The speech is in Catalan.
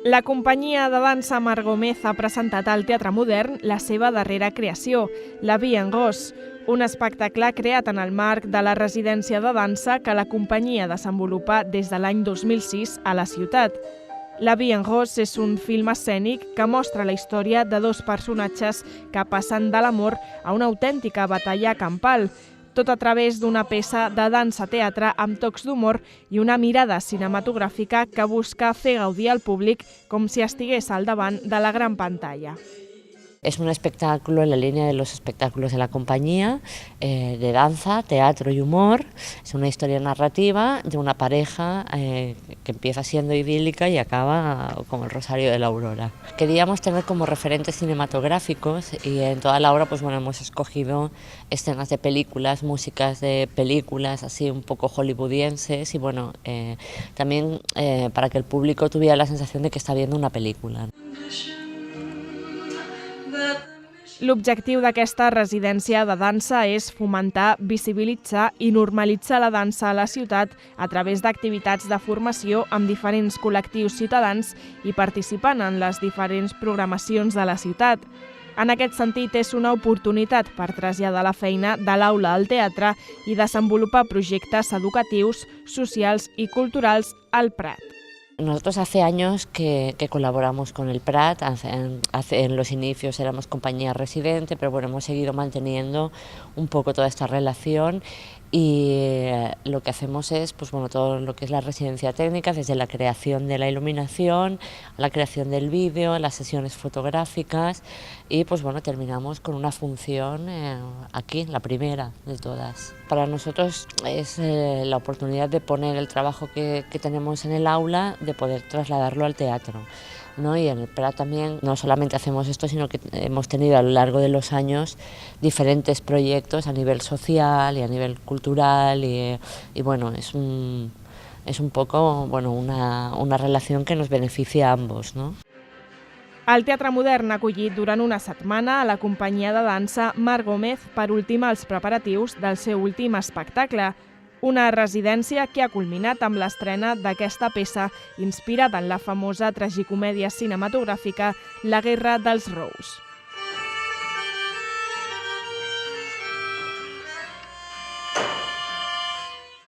La companyia de dansa Mar Gómez ha presentat al Teatre Modern la seva darrera creació, La Vie en Rose, un espectacle creat en el marc de la residència de dansa que la companyia desenvolupa des de l'any 2006 a la ciutat. La Vie en Rose és un film escènic que mostra la història de dos personatges que passen de l'amor a una autèntica batalla campal, tot a través d'una peça de dansa-teatre amb tocs d'humor i una mirada cinematogràfica que busca fer gaudir al públic com si estigués al davant de la gran pantalla. Es un espectáculo en la línea de los espectáculos de la compañía, de danza, teatro y humor. Es una historia narrativa de una pareja que empieza siendo idílica y acaba como el Rosario de la Aurora. Queríamos tener como referentes cinematográficos y en toda la obra hemos escogido escenas de películas, músicas de películas así un poco hollywoodienses y también para que el público tuviera la sensación de que está viendo una película. L'objectiu d'aquesta residència de dansa és fomentar, visibilitzar i normalitzar la dansa a la ciutat a través d'activitats de formació amb diferents col·lectius ciutadans i participant en les diferents programacions de la ciutat. En aquest sentit, és una oportunitat per traslladar la feina de l'aula al teatre i desenvolupar projectes educatius, socials i culturals al Prat. Nosotros hace años que colaboramos con el Prat, en los inicios éramos compañía residente, pero hemos seguido manteniendo un poco toda esta relación y lo que hacemos es todo lo que es la residencia técnica, desde la creación de la iluminación, la creación del vídeo, las sesiones fotográficas y terminamos con una función aquí, la primera de todas. Para nosotros es la oportunidad de poner el trabajo que tenemos en el aula, de poder trasladarlo al teatro, ¿no? Y en el Prat también no solamente hacemos esto, sino que hemos tenido a lo largo de los años diferentes proyectos a nivel social y a nivel cultural y es un poco una relación que nos beneficia a ambos, ¿no? El Teatre Modern ha acollit durant una setmana a la companyia de dansa Mar Gómez per ultimar els preparatius del seu últim espectacle, una residència que ha culminat amb l'estrena d'aquesta peça inspirada en la famosa tragicomèdia cinematogràfica La Guerra dels Rous.